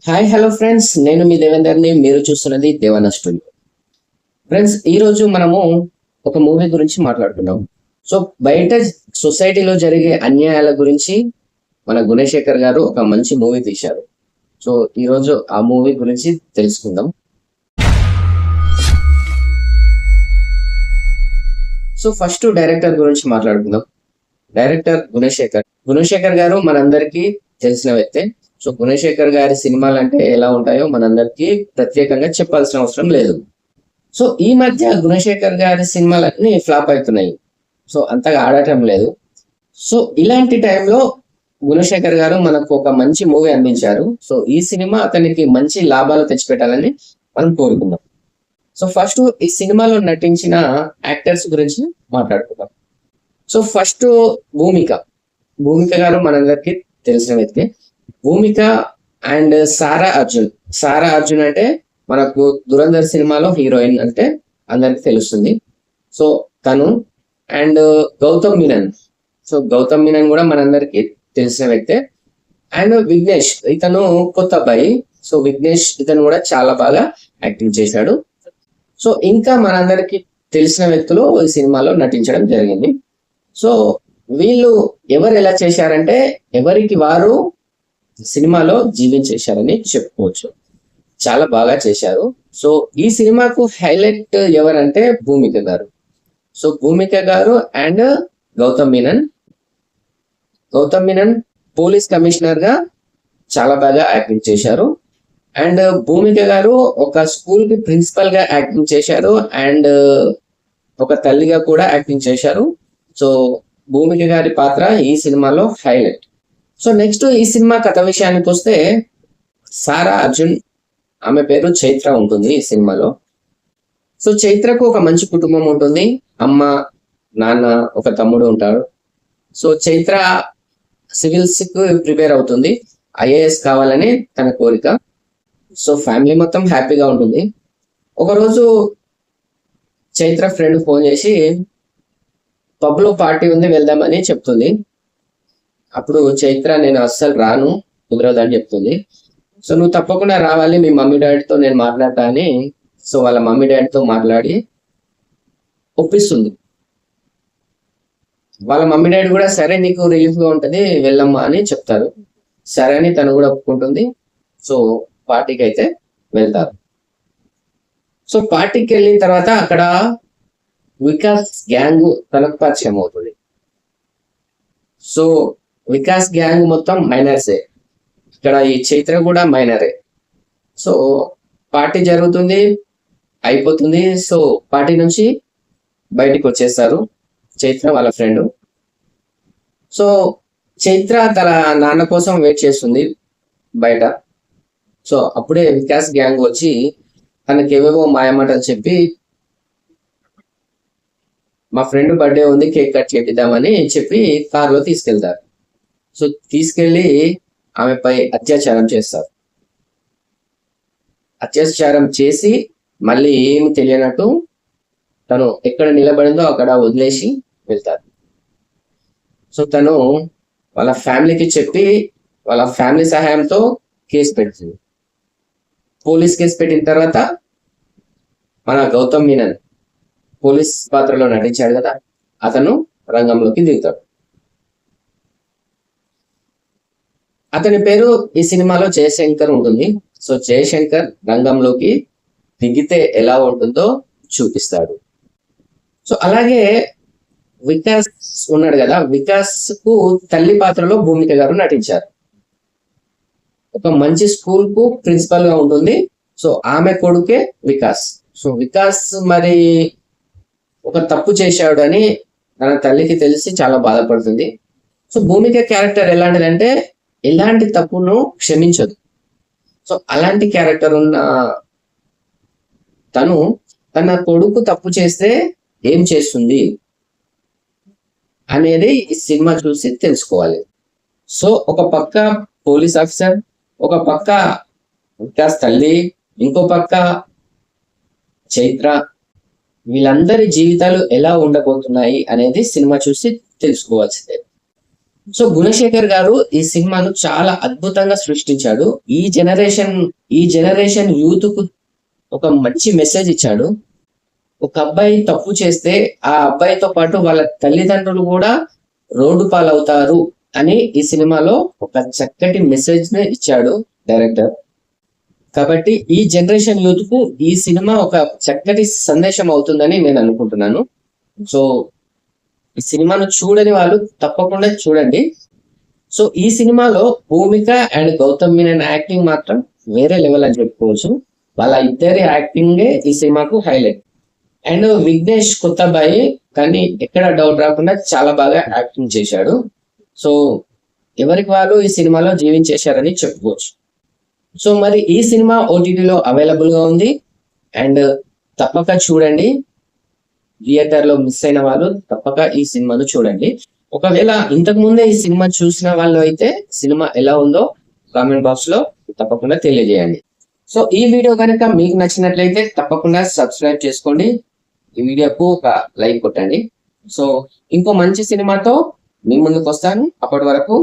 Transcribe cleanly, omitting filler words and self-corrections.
Hi hello friends, నేను మీ దేవేందర్ని. మీరు చూస్తున్నది దేవన్న స్టూడియో. ఫ్రెండ్స్, ఈరోజు మనము ఒక మూవీ గురించి మాట్లాడుతున్నాం. సో బయట సొసైటీలో జరిగే అన్యాయాల గురించి మన గుణశేఖర్ గారు ఒక మంచి మూవీ తీశారు. సో ఈరోజు ఆ మూవీ గురించి తెలుసుకుందాం. సో ఫస్ట్ డైరెక్టర్ గురించి మాట్లాడుకుందాం. డైరెక్టర్ గుణశేఖర్ గారు మనందరికీ తెలిసిన వ్యక్తే. సో గుణశేఖర్ గారి సినిమాలు అంటే ఎలా ఉంటాయో మనందరికీ ప్రత్యేకంగా చెప్పాల్సిన అవసరం లేదు. సో ఈ మధ్య గుణశేఖర్ గారి సినిమాలన్నీ ఫ్లాప్ అవుతున్నాయి. సో అంతగా ఆడటం లేదు. సో ఇలాంటి టైంలో గుణశేఖర్ గారు మనకు ఒక మంచి మూవీ అందించారు. సో ఈ సినిమా అతనికి మంచి లాభాలు తెచ్చిపెట్టాలని మనం కోరుకుందాం. సో ఫస్ట్ ఈ సినిమాలో నటించిన యాక్టర్స్ గురించి మాట్లాడుకుందాం. సో ఫస్ట్ భూమిక గారు మనందరికీ తెలిసిన వ్యక్తి. భూమిక అండ్ సారా అర్జున్ అంటే మనకు దురంధర్ సినిమాలో హీరోయిన్ అంటే అందరికి తెలుస్తుంది. సో తను అండ్ గౌతమ్ మీనన్ కూడా మనందరికి తెలిసిన వ్యక్తే. అండ్ విఘ్నేష్, ఇతను కొత్త అబ్బాయి. సో విఘ్నేష్ ఇతను కూడా చాలా బాగా యాక్టింగ్ చేశాడు. సో ఇంకా మనందరికి తెలిసిన వ్యక్తులు ఈ సినిమాలో నటించడం జరిగింది. సో వీళ్ళు ఎవరు ఎలా చేశారంటే ఎవరికి వారు సినిమాలో జీవించేశారని చెప్పుకోవచ్చు. చాలా బాగా చేశారు. సో ఈ సినిమాకు హైలైట్ ఎవరంటే భూమిక గారు. సో భూమిక గారు and Gautham Menon police commissioner గా చాలా బాగా యాక్టింగ్ చేశారు. అండ్ భూమిక గారు ఒక స్కూల్ కి ప్రిన్సిపల్ గా యాక్టింగ్ చేశారు అండ్ ఒక తల్లిగా కూడా యాక్టింగ్ చేశారు. సో భూమిక గారి పాత్ర ఈ సినిమాలో హైలైట్. సో నెక్స్ట్ ఈ సినిమా కథ విషయానికి వస్తే, సారా అర్జున్, ఆమె పేరు చైత్ర ఉంటుంది ఈ సినిమాలో. సో చైత్రకు ఒక మంచి కుటుంబం ఉంటుంది. అమ్మ, నాన్న, ఒక తమ్ముడు ఉంటాడు. సో చైత్ర సివిల్స్ కు ప్రిపేర్ అవుతుంది. ఐఏఎస్ కావాలని తన కోరిక. సో ఫ్యామిలీ మొత్తం హ్యాపీగా ఉంటుంది. ఒకరోజు చైత్ర ఫ్రెండ్ ఫోన్ చేసి పబ్ లో పార్టీ ఉంది, వెళ్దామని చెప్తుంది. అప్పుడు చైత్ర నేను అస్సలు రాను, కుదరదు అని చెప్తుంది. సో నువ్వు తప్పకుండా రావాలి, మీ మమ్మీ డాడీతో నేను మాట్లాడతా అని సో వాళ్ళ మమ్మీ డాడీతో మాట్లాడి ఒప్పిస్తుంది. వాళ్ళ మమ్మీ డాడీ కూడా సరే నీకు రిలీఫ్ గా ఉంటది, వెళ్ళమ్మా అని చెప్తారు. సరే అని తను కూడా ఒప్పుకుంటుంది. సో పార్టీకి అయితే వెళ్తారు. సో పార్టీకి వెళ్ళిన తర్వాత అక్కడ వికాస్ గ్యాంగ్ తనకు పరిచయం అవుతుంది. సో వికాస్ గ్యాంగ్ మొత్తం మైనర్సే. ఇక్కడ ఈ చైత్ర కూడా మైనరే. సో పార్టీ జరుగుతుంది, అయిపోతుంది. సో పార్టీ నుంచి బయటికి వచ్చేస్తారు చైత్ర వాళ్ళ ఫ్రెండ్. సో చైత్ర తన నాన్న కోసం వెయిట్ చేస్తుంది బయట. సో అప్పుడే వికాస్ గ్యాంగ్ వచ్చి తనకి ఏవేవో మాయమాటలు చెప్పి మా ఫ్రెండ్ బర్త్డే ఉంది, కేక్ కట్ చేపిద్దామని చెప్పి కారులో తీసుకెళ్తారు. సో తీసుకెళ్లి ఆమెపై అత్యాచారం చేస్తారు. అత్యాచారం చేసి మళ్ళీ ఏమి తెలియనట్టు తను ఎక్కడ నిలబడిందో అక్కడ వదిలేసి వెళ్తారు. సో తను వాళ్ళ ఫ్యామిలీకి చెప్పి వాళ్ళ ఫ్యామిలీ సహాయంతో కేసు పెడుతుంది. పోలీస్ కేసు పెట్టిన తర్వాత మన గౌతమ్ మీనన్ పోలీస్ పాత్రలో నటించాడు కదా, అతను రంగంలోకి దిగుతాడు. అతని పేరు ఈ సినిమాలో జయశంకర్ ఉంటుంది. సో జయశంకర్ రంగంలోకి దిగితే ఎలా ఉంటుందో చూపిస్తాడు. సో అలాగే వికాస్ ఉన్నాడు కదా, వికాస్ కు తల్లి పాత్రలో భూమిక గారు నటించారు. ఒక మంచి స్కూల్ కు ప్రిన్సిపల్ గా ఉంటుంది. సో ఆమె కొడుకే వికాస్. సో వికాస్ మరి ఒక తప్పు చేశాడు అని తన తల్లికి తెలిసి చాలా బాధపడుతుంది. సో భూమిక క్యారెక్టర్ ఎలాంటిదంటే ఎలాంటి తప్పును క్షమించదు. సో అలాంటి క్యారెక్టర్ ఉన్న తను తన కొడుకు తప్పు చేస్తే ఏం చేస్తుంది అనేది ఈ సినిమా చూసి తెలుసుకోవాలి. సో ఒక పక్క పోలీస్ ఆఫీసర్, ఒక పక్క వికాస్ తల్లి, ఇంకో పక్క చైత్ర, వీళ్ళందరి జీవితాలు ఎలా ఉండబోతున్నాయి అనేది సినిమా చూసి తెలుసుకోవాల్సిందే. సో గుణశేఖర్ గారు ఈ సినిమాను చాలా అద్భుతంగా సృష్టించాడు. ఈ జనరేషన్ యూత్ కు ఒక మంచి మెసేజ్ ఇచ్చాడు. ఒక అబ్బాయి తప్పు చేస్తే ఆ అబ్బాయితో పాటు వాళ్ళ తల్లిదండ్రులు కూడా రోడ్డు పాలవుతారు అని ఈ సినిమాలో ఒక చక్కటి మెసేజ్ ని ఇచ్చాడు డైరెక్టర్. కాబట్టి ఈ జనరేషన్ యూత్ కు ఈ సినిమా ఒక చక్కటి సందేశం అవుతుందని నేను అనుకుంటున్నాను. సో ఈ సినిమాను చూడని వాళ్ళు తప్పకుండా చూడండి. సో ఈ సినిమాలో భూమిక అండ్ గౌతమ్ మీనన్ యాక్టింగ్ మాత్రం వేరే లెవెల్ అని చెప్పుకోవచ్చు. వాళ్ళ ఇద్దరి యాక్టింగే ఈ సినిమాకు హైలైట్. అండ్ విఘ్నేష్ కొత్తబాయి కానీ ఎక్కడ డౌట్ రాకుండా చాలా బాగా యాక్టింగ్ చేశాడు. సో ఎవరికి వాళ్ళు ఈ సినిమాలో జీవించేశారని చెప్పుకోవచ్చు. సో మరి ఈ సినిమా ఓటీటీలో అవైలబుల్ గా ఉంది అండ్ తప్పక చూడండి. థియేటర్ లో మిస్ అయిన వాళ్ళు తప్పక ఈ సినిమాను చూడండి. ఒకవేళ ఇంతకు ముందే ఈ సినిమా చూసిన వాళ్ళు అయితే సినిమా ఎలా ఉందో కామెంట్ బాక్స్ లో తప్పకుండా తెలియజేయండి. సో ఈ వీడియో కనుక మీకు నచ్చినట్లయితే తప్పకుండా సబ్స్క్రైబ్ చేసుకోండి. ఈ వీడియోకు ఒక లైక్ కొట్టండి. సో ఇంకో మంచి సినిమాతో మీ ముందుకు వస్తాను. అప్పటి వరకు